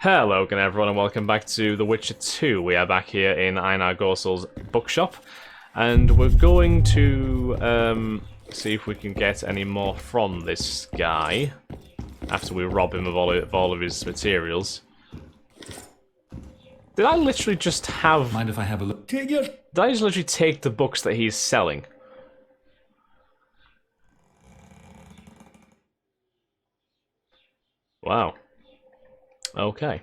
Hello again everyone and welcome back to The Witcher 2. We are back here in Einar Gorsel's bookshop and we're going to see if we can get any more from this guy after we rob him of all of his materials. Did I literally just have... Mind if I have a look? Did I just literally take the books that he's selling? Wow. Okay.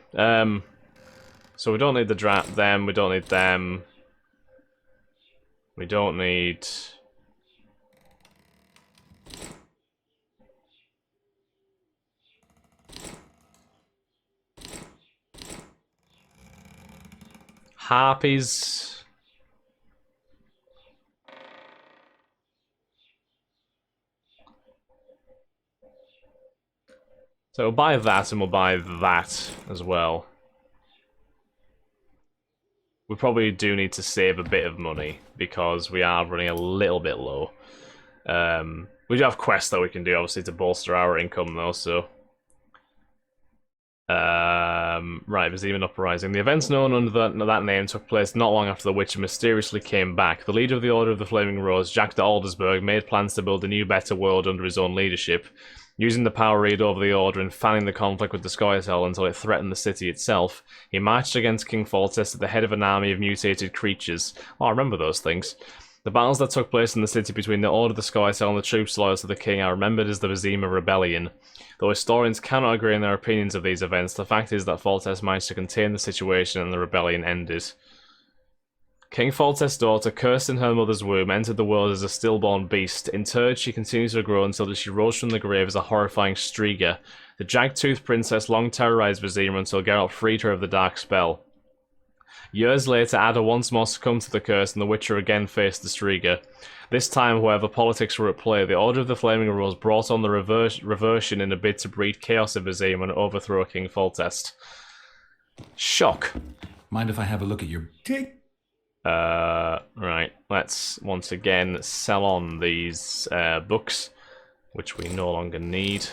So we don't need them, we don't need them. We don't need... Harpies. So we'll buy that and we'll buy that as well. We probably do need to save a bit of money because we are running a little bit low. We do have quests that we can do, obviously, to bolster our income, though, so... right, Vizima Uprising. The events known under that name took place not long after the Witcher mysteriously came back. The leader of the Order of the Flaming Rose, Jack de Aldersberg, made plans to build a new, better world under his own leadership, using the power read over the Order and fanning the conflict with the Scoia'tael until it threatened the city itself. He marched against King Foltest at the head of an army of mutated creatures. Oh, I remember those things. The battles that took place in the city between the Order of the Scoia'tael and the troops loyal to the king are remembered as the Vizima Rebellion. Though historians cannot agree on their opinions of these events, the fact is that Foltest managed to contain the situation and the rebellion ended. King Foltest's daughter, cursed in her mother's womb, entered the world as a stillborn beast. Interred, she continued to grow until she rose from the grave as a horrifying Striga. The jagged-toothed princess long terrorized Vizima until Geralt freed her of the dark spell. Years later, Ada once more succumbed to the curse, and the Witcher again faced the Striga. This time, however, politics were at play. The Order of the Flaming Rose brought on the reversion in a bid to breed chaos in Vizima and overthrow King Foltest. Shock. Mind if I have a look at your... Right. Let's once again sell on these books, which we no longer need,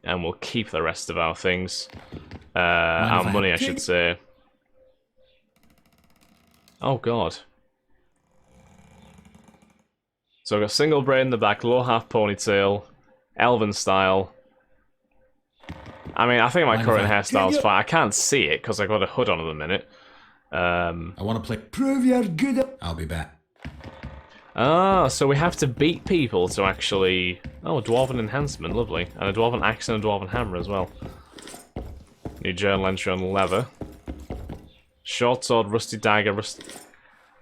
and we'll keep the rest of our things. Our money, I should say. Oh god. So I've got single braid in the back, low half ponytail, elven style. I mean, I think my current hairstyle's fine. I can't see it because I got a hood on at the minute. I want to play... Prove you're good. I'll be back. Ah, so we have to beat people to actually... Oh, Dwarven enhancement, lovely. And a Dwarven axe and a Dwarven hammer as well. New journal entry on leather. Short sword, rusty dagger,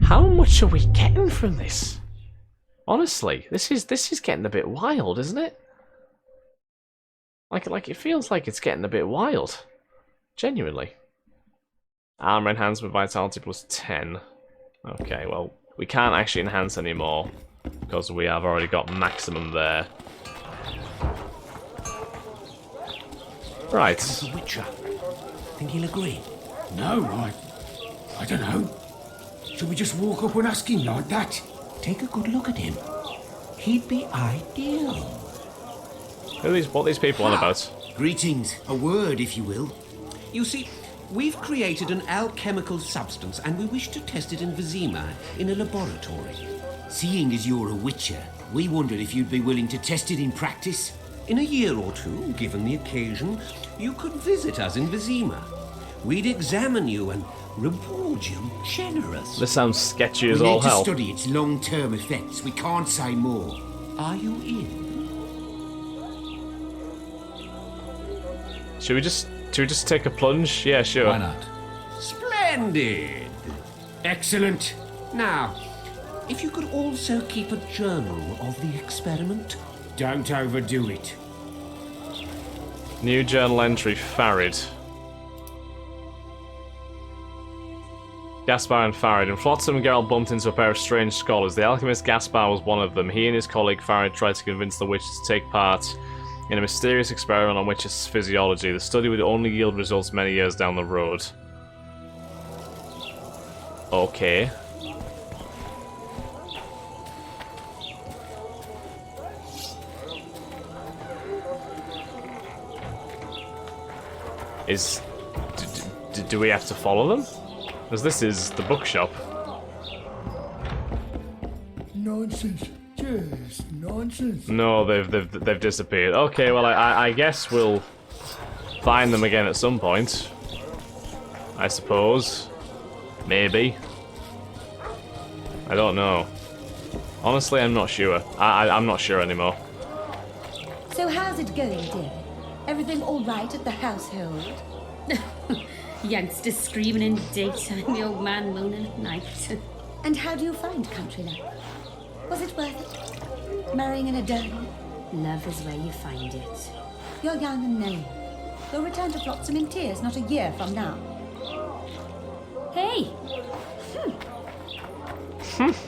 How much are we getting from this? Honestly, this is getting a bit wild, isn't it? Like it feels like it's getting a bit wild. Genuinely. Armor enhancement, vitality plus 10. Okay, well, we can't actually enhance anymore because we have already got maximum there. Right. The Witcher. Think he'll agree? No, I don't know. Should we just walk up and ask him like that? Take a good look at him. He'd be ideal. What are these people on about? Greetings. A word, if you will. You see, we've created an alchemical substance and we wish to test it in Vizima in a laboratory. Seeing as you're a witcher, we wondered if you'd be willing to test it in practice. In a year or two, given the occasion, you could visit us in Vizima. We'd examine you and reward you generously. This sounds sketchy as we all need to hell. study its long-term effects. We can't say more. Are you in? Should we just take a plunge? Yeah, sure. Why not? Splendid! Excellent. Now, if you could also keep a journal of the experiment. Don't overdo it. New journal entry, Farid. Gaspar and Farid. In Flotsam, Geralt bumped into a pair of strange scholars. The alchemist Gaspar was one of them. He and his colleague Farid tried to convince the witches to take part in a mysterious experiment on witches' physiology. The study would only yield results many years down the road. Okay. do we have to follow them? Because this is the bookshop. Nonsense. Just nonsense. No, they've disappeared. Okay, well I guess we'll find them again at some point. I suppose. Maybe. I don't know. Honestly, I'm not sure. I'm not sure anymore. So how's it going, dear? Everything all right at the household? Youngsters screaming in the daytime, the old man moaning at night. And how do you find country life? Was it worth it? Marrying in a den? Love is where you find it. You're young and knowing. You'll return to Flotsam in tears not a year from now. Hey!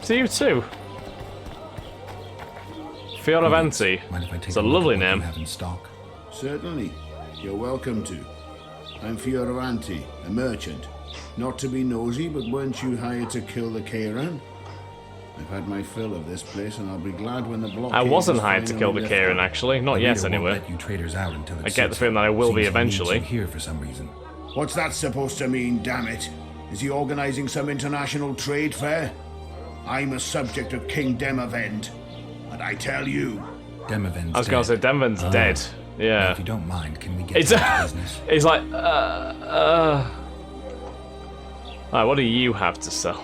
To you too. Fioravanti. Mind if I take It's a look at lovely what you name. have in stock? Certainly. You're welcome to. I'm Fioravanti, a merchant. Not to be nosy, but weren't you hired to kill the Kayran? I've had my fill of this place, and I'll be glad when the blockade I wasn't is hired to kill the finally Kayran, lifted. actually. Not The yet, leader won't anyway. let you traders out until it I get the suits feeling that I him. will be Seems he needs eventually. you here for some reason. What's that supposed to mean, damn it? Is he organizing some international trade fair? I'm a subject of King Demavend, and I tell you... Demavend's I was gonna say dead. Denven's Oh. dead. Well, Yeah. if you don't mind, can we get It's to business? it's like Alright, what do you have to sell?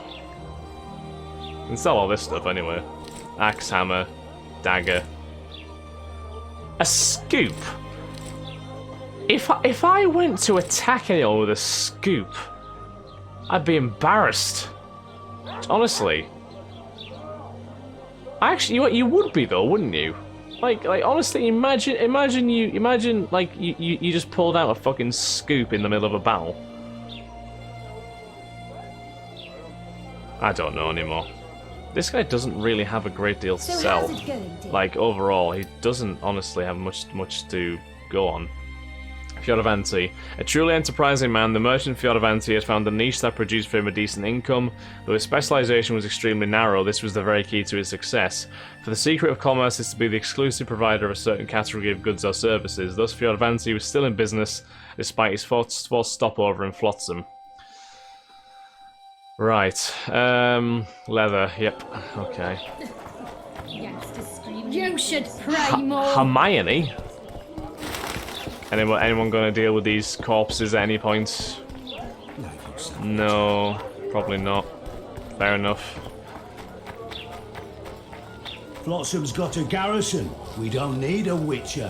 You can sell all this stuff anyway. Axe, hammer, dagger. A scoop. If I went to attack anyone with a scoop, I'd be embarrassed. Honestly. Actually, you would be though, wouldn't you? Like honestly, imagine like you just pulled out a fucking scoop in the middle of a battle. I don't know anymore. This guy doesn't really have a great deal to So sell. how's it going, dear? Like overall, he doesn't honestly have much to go on. Fioravanti. A truly enterprising man, the merchant Fioravanti had found a niche that produced for him a decent income. Though his specialization was extremely narrow, this was the very key to his success. For the secret of commerce is to be the exclusive provider of a certain category of goods or services. Thus, Fioravanti was still in business, despite his forced stopover in Flotsam. Right. Leather. Yep. Okay. Youngsters screaming. You should pray more. Hermione? Anyone gonna deal with these corpses at any point? No, probably not. Fair enough. Flotsam's got a garrison. We don't need a witcher.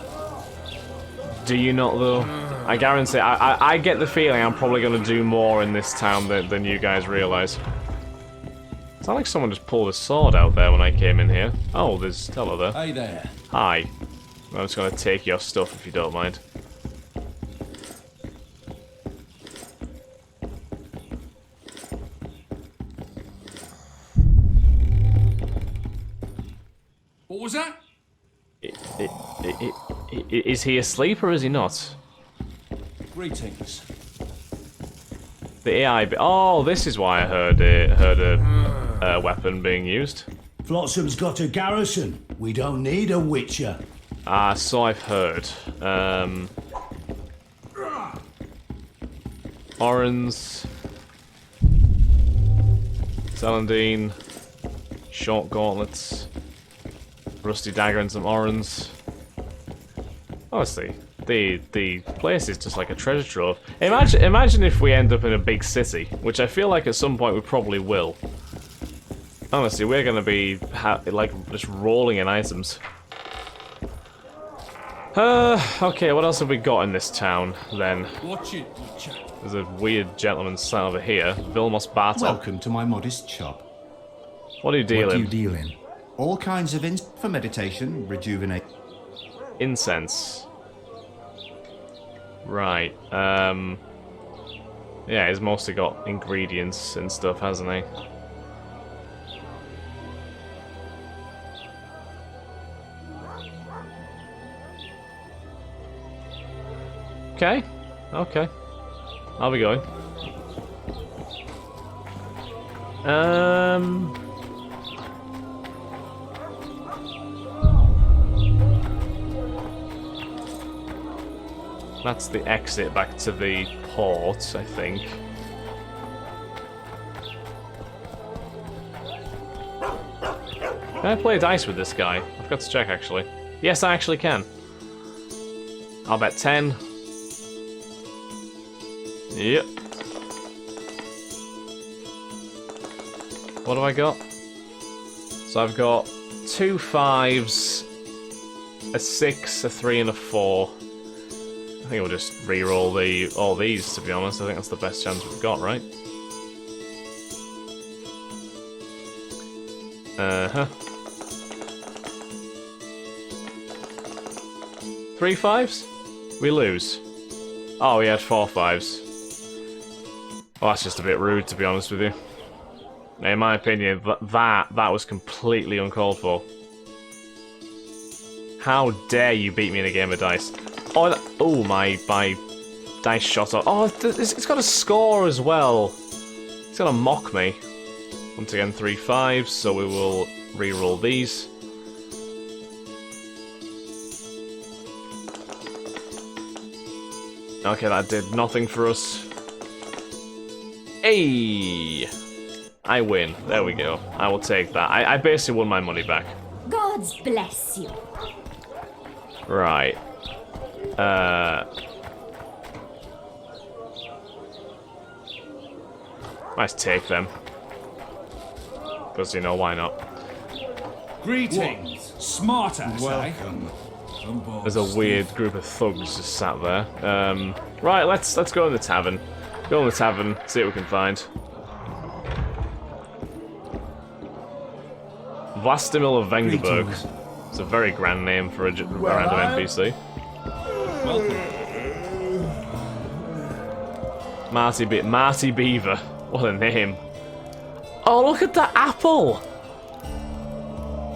Do you not though? I guarantee. I get the feeling I'm probably gonna do more in this town than you guys realise. It's not like someone just pulled a sword out there when I came in here. Oh, there's Stella there. Hey there. Hi. I'm just gonna take your stuff if you don't mind. What was that? Is he asleep or is he not? Greetings. The AI. Oh, this is why I heard a weapon being used. Flotsam's got a garrison. We don't need a witcher. Ah, so I've heard. Orange. Celandine. Short gauntlets. Rusty dagger and some orange. Honestly, the place is just like a treasure trove. Imagine if we end up in a big city, which I feel like at some point we probably will. Honestly, we're gonna be like just rolling in items. Okay, what else have we got in this town then? Watch it, you chap. There's a weird gentleman sat over here, Vilmos Bartok. Welcome to my modest shop. What are you What do you dealing? deal in? All kinds of for meditation, rejuvenate. Incense. Right. Yeah, he's mostly got ingredients and stuff, hasn't he? Okay. Okay. I'll be going. That's the exit back to the port, I think. Can I play dice with this guy? I forgot to check, actually. Yes, I actually can. I'll bet 10. Yep. What have I got? So I've got 2 5s, a 6, a 3, and a 4. I think we'll just re-roll all these, to be honest. I think that's the best chance we've got, right? Uh-huh. 3 5s? We lose. Oh, we had 4 5s. Well, that's just a bit rude, to be honest with you. In my opinion, that was completely uncalled for. How dare you beat me in a game of dice? Oh, my dice shot off. Oh, it's got a score as well. It's gonna mock me. Once again, 3 5s, so we will re-roll these. Okay, that did nothing for us. Hey! I win. There we go. I will take that. I basically won my money back. God's bless you. Right. Let's take them. Because, you know, why not? Greetings, smartass. Welcome. There's a weird group of thugs just sat there. Right, let's go in the tavern. Go in the tavern, see what we can find. Vlastimil of Vengerberg. It's a very grand name for a random NPC. Marty Beaver. What a name. Oh, look at that apple!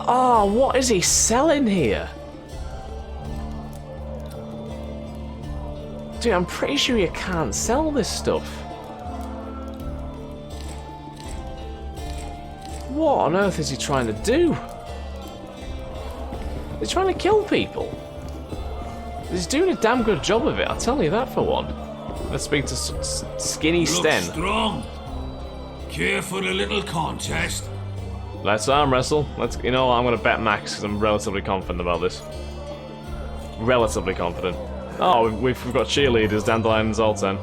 Oh, what is he selling here? Dude, I'm pretty sure you can't sell this stuff. What on earth is he trying to do? He's trying to kill people. He's doing a damn good job of it, I'll tell you that for one. Let's speak to Skinny Sten. Strong. Care for a little contest? Let's arm wrestle. You know what, I'm gonna bet max because I'm relatively confident about this. Relatively confident. Oh, we've got cheerleaders, Dandelion and Zoltan.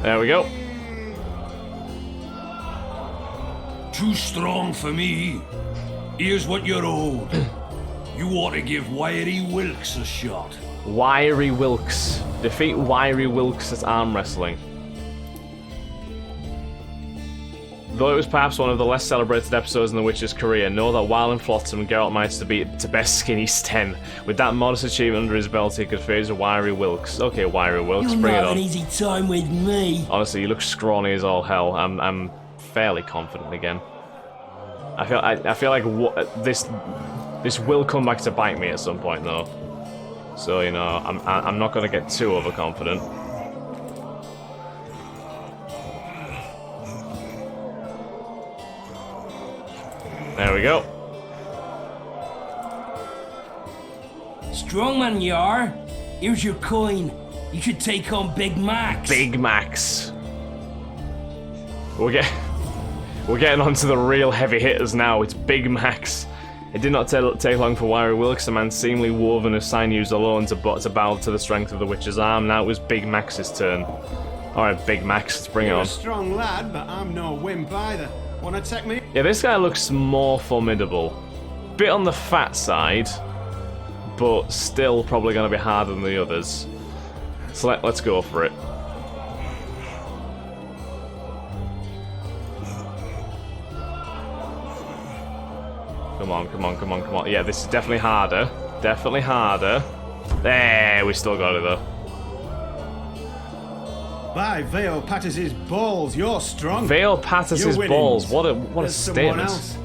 There we go. Too strong for me. Here's what you're owed. You ought to give Wiry Wilkes a shot. Wiry Wilkes. Defeat Wiry Wilkes at arm wrestling. Though it was perhaps one of the less celebrated episodes in The Witcher's career, know that while in Flotsam, Geralt managed to beat to best Skinny Sten. With that modest achievement under his belt, he could face Wiry Wilkes. Okay, Wiry Wilkes, bring it on. You'll have an easy time with me. Honestly, you look scrawny as all hell. I'm fairly confident again. I feel like this will come back to bite me at some point though. So you know, I'm not gonna get too overconfident. There we go. Strongman you are. Here's your coin. You should take on Big Max. Big Max. We're getting on to the real heavy hitters now. It's Big Max. It did not take long for Wiry Wilkes, a man seemingly woven of sinews alone, to bow to the strength of the Witcher's arm. Now it was Big Max's turn. Alright, Big Max, let's bring it on. You're a strong lad, but I'm no wimp either. Wanna take me? Yeah, this guy looks more formidable. Bit on the fat side, but still probably going to be harder than the others. So let's go for it. Come on, come on, come on, come on. Yeah, this is definitely harder. Definitely harder. There, we still got it though. By Vale Pattis's balls, you're strong. Vale Pattis's balls. What a statement. Else.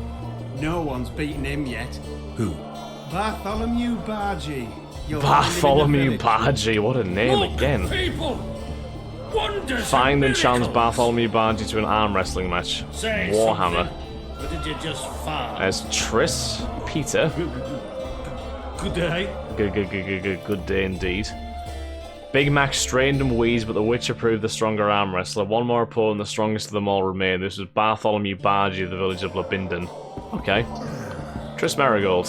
No one's beaten him yet. Who? Bartholomew Bargy. Bartholomew Bargy, what a name again. People. Find and challenge Bartholomew Bargy to an arm wrestling match. Warhammer. did you just fart? There's Triss, Peter. Good day. Good day indeed. Big Mac strained and wheezed, but the Witcher proved the stronger arm wrestler. One more opponent, the strongest of them all remained. This was Bartholomew Bargy of the village of Labinden. Okay. Triss Marigold.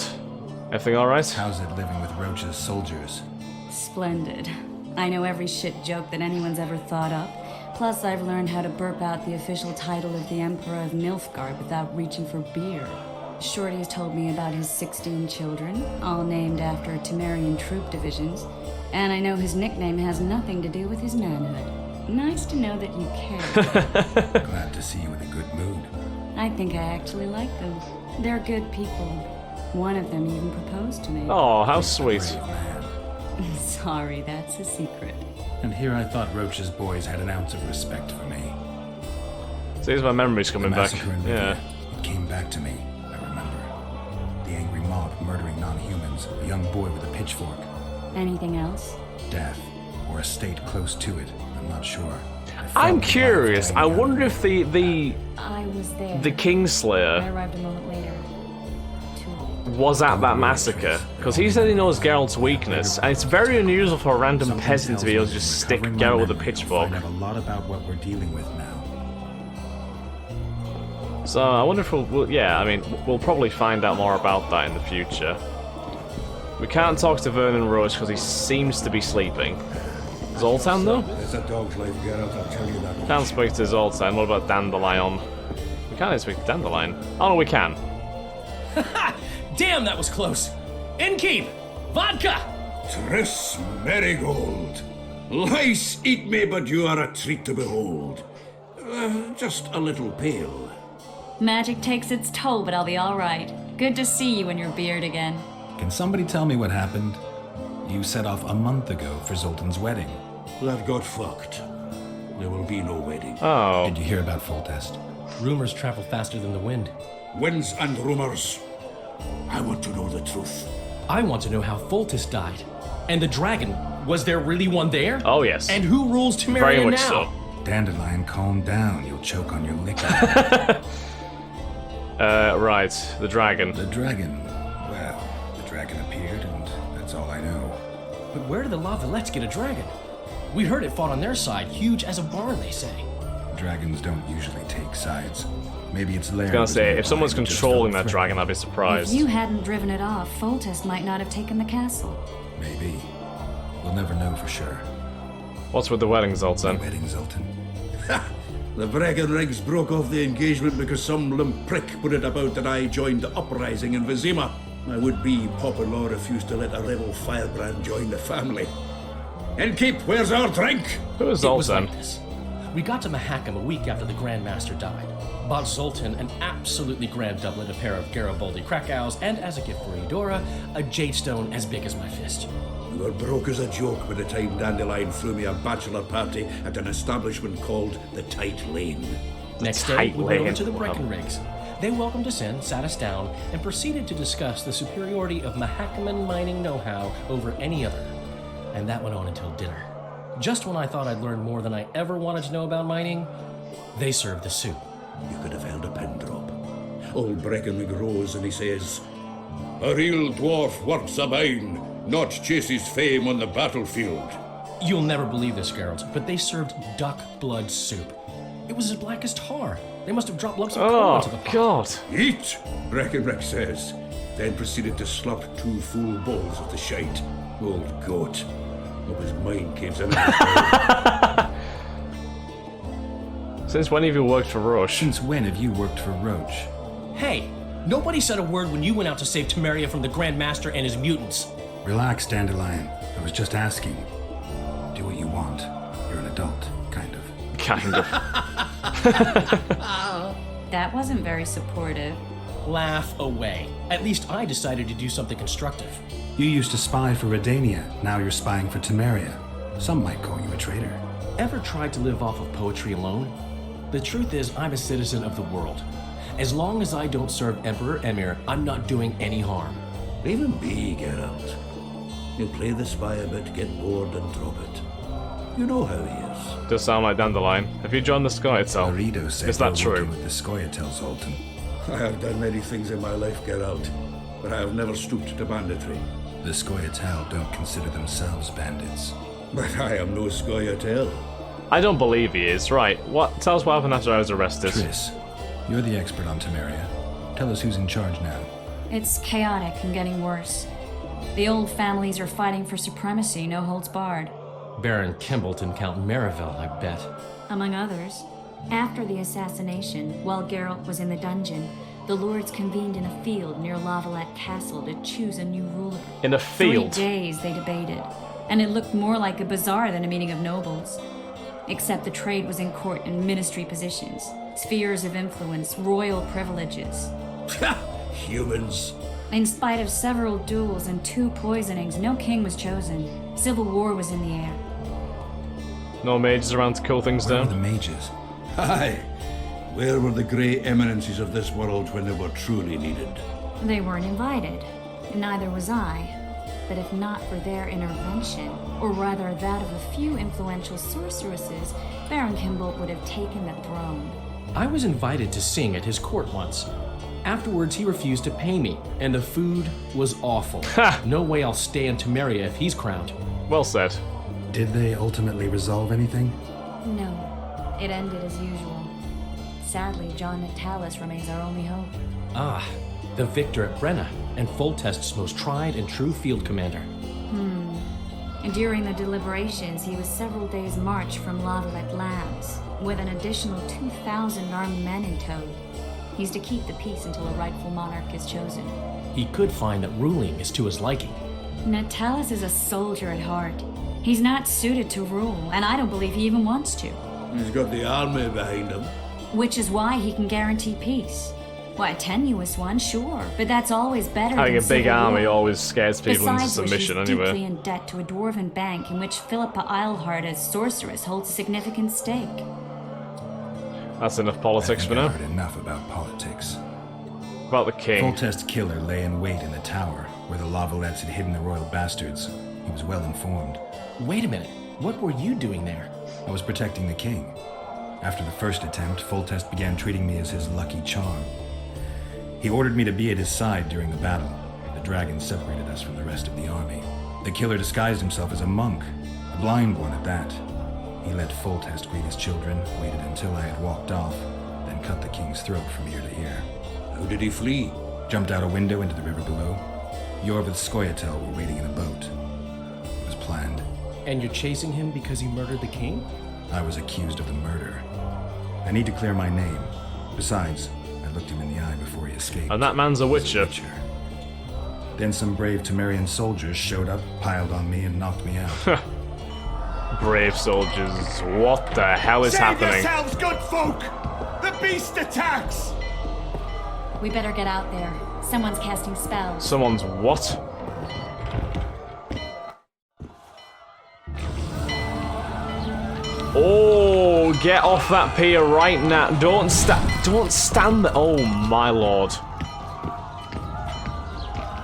Everything alright? How's it living with Roach's soldiers? Splendid. I know every shit joke that anyone's ever thought up. Plus, I've learned how to burp out the official title of the Emperor of Nilfgaard without reaching for beer. Shorty's told me about his 16 children, all named after Temerian troop divisions, and I know his nickname has nothing to do with his manhood. Nice to know that you care. Glad to see you in a good mood. I think I actually like them. They're good people. One of them even proposed to me. Oh, how sweet. Sorry, that's a secret. And here I thought Roach's boys had an ounce of respect for me. See, my memory's coming back. Yeah. It came back to me, I remember. The angry mob murdering non-humans, a young boy with a pitchfork. Anything else? Death, or a state close to it, I'm not sure. I'm curious, I wonder if I was there. the Kingslayer I arrived a moment later. was at that massacre, because he said he knows Geralt's weakness, and it's very unusual for a random peasant to be able to just stick Geralt with a pitchfork. Find out a lot about what we're dealing with now. So I wonder if yeah, I mean, we'll probably find out more about that in the future. We can't talk to Vernon Roach because he seems to be sleeping. Zoltan, though? It's a dog's life, Geralt, I'll tell you that. Can't speak to Zoltan. What about Dandelion? We can't even speak to Dandelion. Oh, no, we can. Damn, that was close. Innkeep! Vodka! Triss Marigold. Lice eat me, but you are a treat to behold. Just a little pale. Magic takes its toll, but I'll be all right. Good to see you in your beard again. Can somebody tell me what happened? You set off a month ago for Zoltan's wedding. That got fucked. There will be no wedding. Oh. Did you hear about Foltest? Rumors travel faster than the wind. Winds and rumors. I want to know the truth. I want to know how Foltest died. And the dragon, was there really one there? Oh, yes. And who rules Temeria Very much now? so. Dandelion, calm down. You'll choke on your liquor. Right. The dragon. The dragon. Well, the dragon appeared, and that's all I know. But where did the Lavalettes get a dragon? We heard it fought on their side, huge as a barn, they say. Dragons don't usually take sides. Maybe it's lair. I was gonna say, if someone's controlling that dragon, I'd be surprised. If you hadn't driven it off, Foltest might not have taken the castle. Maybe. We'll never know for sure. What's with the wedding, Zoltan? The wedding, Zoltan. The Breckenrigs broke off the engagement because some limp prick put it about that I joined the uprising in Vizima. My would-be pop-in-law refused to let a rebel firebrand join the family. Innkeep, where's our drink? Who is It was Zoltan? like this. We got to Mahakam a week after the Grand Master died. Bought Zoltan an absolutely grand doublet, a pair of Garibaldi Krakau's, and as a gift for Eudora, a jadestone as big as my fist. We were broke as a joke by the time Dandelion threw me a bachelor party at an establishment called the Tight Lane. Next day, Tight we went over Lane. to the Wow. Breckenrigs. They welcomed us in, sat us down, and proceeded to discuss the superiority of Mahakaman mining know-how over any other. And that went on until dinner. Just when I thought I'd learned more than I ever wanted to know about mining, they served the soup. You could have held a pen drop. Old Breckenrig rose and he says, "A real dwarf works a mine, not chases fame on the battlefield." You'll never believe this, Geralt, but they served duck blood soup. It was as black as tar. They must have dropped lumps of coal into the pot. God. "Eat," Breckenrig says, then proceeded to slop 2 full bowls of the shite. Old goat. Hope his mind caves in. Since when have you worked for Roche? Since when have you worked for Roach? Hey, nobody said a word when you went out to save Temeria from the Grand Master and his mutants. Relax, Dandelion. I was just asking. Do what you want. You're an adult, kind of. Kind of. That wasn't very supportive. Laugh away. At least I decided to do something constructive. You used to spy for Redania. Now you're spying for Temeria. Some might call you a traitor. Ever tried to live off of poetry alone? The truth is, I'm a citizen of the world. As long as I don't serve Emperor Emir, I'm not doing any harm. Leave him be, Geralt. He'll play the spy a bit, get bored and drop it. You know how he is. Does sound like Dandelion. Have you joined the Scoia'tael? Laredo said Is that you're true? working with the Scoia'tael, Zoltan. I have done many things in my life, Geralt, but I have never stooped to banditry. The Scoia'tael don't consider themselves bandits. But I am no Scoia'tael. I don't believe he is. Right, what? Tell us what happened after I was arrested. Triss, you're the expert on Temeria. Tell us who's in charge now. It's chaotic and getting worse. The old families are fighting for supremacy, no holds barred. Baron Kimbalt and Count Marivel, I bet. Among others. After the assassination, while Geralt was in the dungeon, the lords convened in a field near Lavalette Castle to choose a new ruler. In a field? 3 days they debated, and it looked more like a bazaar than a meeting of nobles. Except the trade was in court and ministry positions, spheres of influence, royal privileges. Humans. In spite of several duels and 2 poisonings, no king was chosen. Civil war was in the air. No mages around to cool things Where down? are the mages? Aye. Where were the grey eminences of this world when they were truly needed? They weren't invited. Neither was I. But if not for their intervention, or rather that of a few influential sorceresses, Baron Kimbalt would have taken the throne. I was invited to sing at his court once. Afterwards, he refused to pay me, and the food was awful. No way I'll stay in Temeria if he's crowned. Well said. Did they ultimately resolve anything? No, it ended as usual. Sadly, John Natalis remains our only hope. Ah, the victor at Brenna, and Foltest's most tried and true field commander. And during the deliberations, he was several days' march from Lavalette Labs, with an additional 2,000 armed men in tow. He's to keep the peace until a rightful monarch is chosen. He could find that ruling is to his liking. Natalis is a soldier at heart. He's not suited to rule, and I don't believe he even wants to. He's got the army behind him. Which is why he can guarantee peace. Why, a tenuous one, sure, but that's always better Having than a big civil army war. always scares people into Besides which, he's submission deeply anyway. in debt to a dwarven bank in which Philippa Eilhart, as sorceress, holds a significant stake. That's enough politics I for think now. I've heard enough about politics. About the king. Foltest's killer lay in wait in the tower, where the Lavalettes had hidden the royal bastards. He was well informed. Wait a minute, what were you doing there? I was protecting the king. After the first attempt, Foltest began treating me as his lucky charm. He ordered me to be at his side during the battle. The dragon separated us from the rest of the army. The killer disguised himself as a monk, a blind one at that. He let Foltest greet his children, waited until I had walked off, then cut the king's throat from ear to ear. How did he flee? Jumped out a window into the river below. Yorvith Scoia'tael were waiting in a boat. It was planned. And you're chasing him because he murdered the king? I was accused of the murder. I need to clear my name. Besides, I looked him in the eye before he escaped. And that man's a witcher. Then some brave Temerian soldiers showed up, piled on me, and knocked me out. Brave soldiers. What the hell is happening? yourselves, good folk! The beast attacks! We better get out there. Someone's casting spells. Someone's what? Oh, get off that pier right now. Don't stand there. Oh my lord.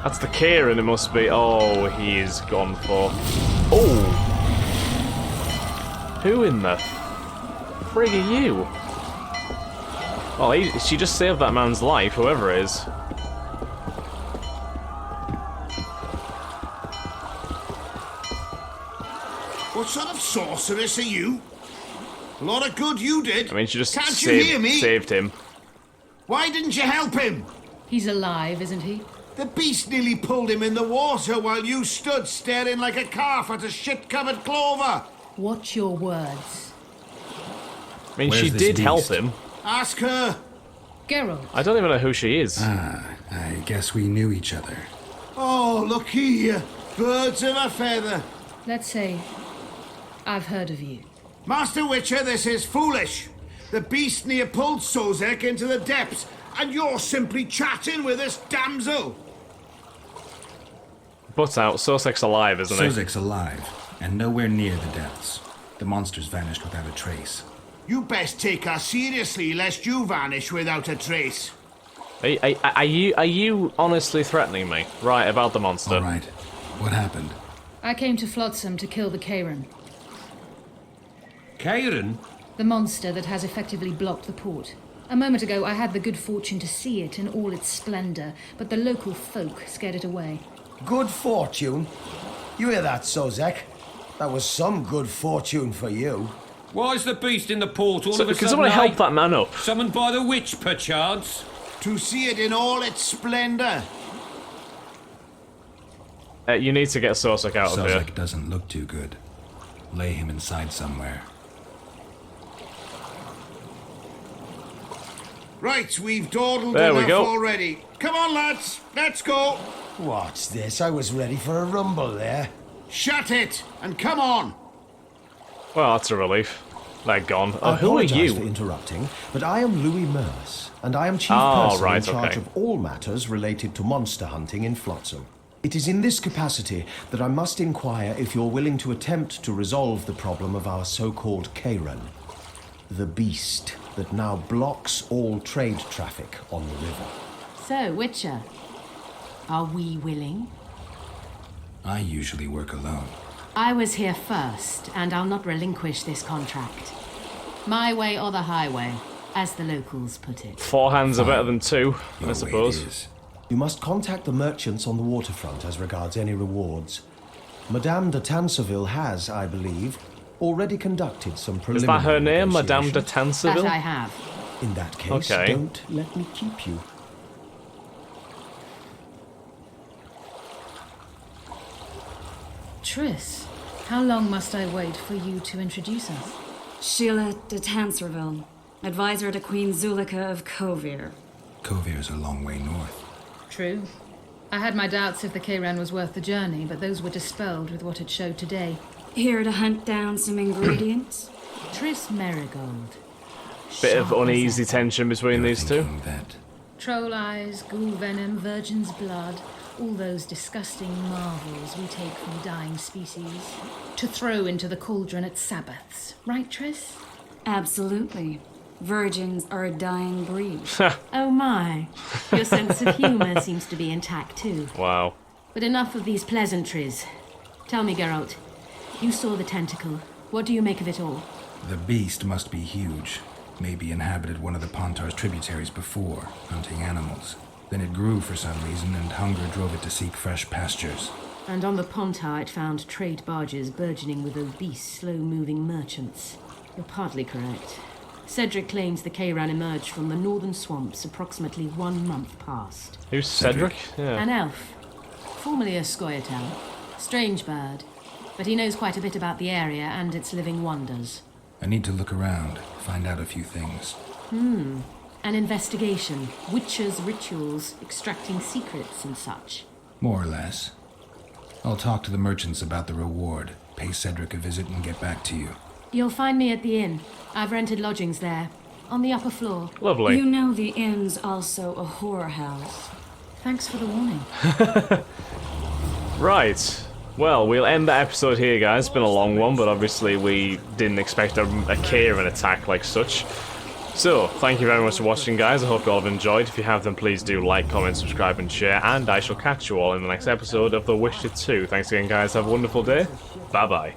That's the Kayran, it must be. Oh, he is gone for. Oh. Who in the frig are you? Well, she just saved that man's life, whoever it is. What sort of sorceress are you? A lot of good you did. I mean, she just Can't you hear me? saved him. Why didn't you help him? He's alive, isn't he? The beast nearly pulled him in the water while you stood staring like a calf at a shit-covered clover. Watch your words. I mean, Where's she this did help beast? him. Ask her. Geralt. I don't even know who she is. Ah, I guess we knew each other. Oh, look here. Birds of a feather. Let's say I've heard of you. Master Witcher, this is foolish. The beast near pulled Sozek into the depths, and you're simply chatting with this damsel. Butt out, Sosek's alive, isn't he? Sozek's alive, and nowhere near the depths. The monster's vanished without a trace. You best take her seriously, lest you vanish without a trace. Are you honestly threatening me? Right, about the monster. All right. What happened? I came to Flotsam to kill the Kayran, Kayran? the monster that has effectively blocked the port. A moment ago, I had the good fortune to see it in all its splendor, but the local folk scared it away. Good fortune? You hear that, Sozek? That was some good fortune for you. Why is the beast in the port all So, of a can sudden? somebody eh? help that man up? Summoned by the witch, perchance? To see it in all its splendor. You need to get Sosek out of here. Sozek doesn't look too good. Lay him inside somewhere. Right, we've dawdled There we enough go. already. Come on, lads, let's go. What's this? I was ready for a rumble there. Shut it, and come on. Well, that's a relief. They're gone. I Who are apologise for you? interrupting, but I am Louis Merce, and I am chief Oh, person right, in charge okay. of all matters related to monster hunting in Flotsam. It is in this capacity that I must inquire if you're willing to attempt to resolve the problem of our so-called Kayran, the beast that now blocks all trade traffic on the river. So, Witcher, are we willing? I usually work alone. I was here first, and I'll not relinquish this contract. My way or the highway, as the locals put it. 4 hands are better than 2, I suppose. You must contact the merchants on the waterfront as regards any rewards. Madame de Tanseville has, I believe, already conducted some Is preliminary that her name, Madame de negotiations. That Tanseville? I have. In that case, Okay. don't let me keep you. Triss, how long must I wait for you to introduce us? Sheila de Tanserville, advisor to Queen Zulika of Kovir. Kovir's a long way north. True. I had my doubts if the Kayran was worth the journey, but those were dispelled with what it showed today. Here to hunt down some ingredients? Triss Marigold. Bit of uneasy tension between these two. Troll eyes, ghoul venom, virgin's blood, all those disgusting marvels we take from dying species to throw into the cauldron at Sabbaths. Right, Triss? Absolutely. Virgins are a dying breed. Oh my, your sense of humour seems to be intact too. Wow. But enough of these pleasantries. Tell me, Geralt, you saw the tentacle. What do you make of it all? The beast must be huge. Maybe inhabited one of the Pontar's tributaries before, hunting animals. Then it grew for some reason, and hunger drove it to seek fresh pastures. And on the Pontar it found trade barges burgeoning with obese, slow-moving merchants. You're partly correct. Cedric claims the Kayran emerged from the northern swamps approximately 1 month past. Who's Cedric? Yeah. An elf, formerly a Scoia'tael. Strange bird, but he knows quite a bit about the area and its living wonders. I need to look around, find out a few things. An investigation, witches' rituals, extracting secrets and such. More or less. I'll talk to the merchants about the reward, pay Cedric a visit, and get back to you. You'll find me at the inn. I've rented lodgings there, on the upper floor. Lovely. You know the inn's also a whorehouse. Thanks for the warning. Right. Well, we'll end the episode here, guys. It's been a long one, but obviously we didn't expect a Kayran attack like such. So, thank you very much for watching, guys. I hope you all have enjoyed. If you have, then please do like, comment, subscribe, and share. And I shall catch you all in the next episode of The Witcher 2. Thanks again, guys. Have a wonderful day. Bye-bye.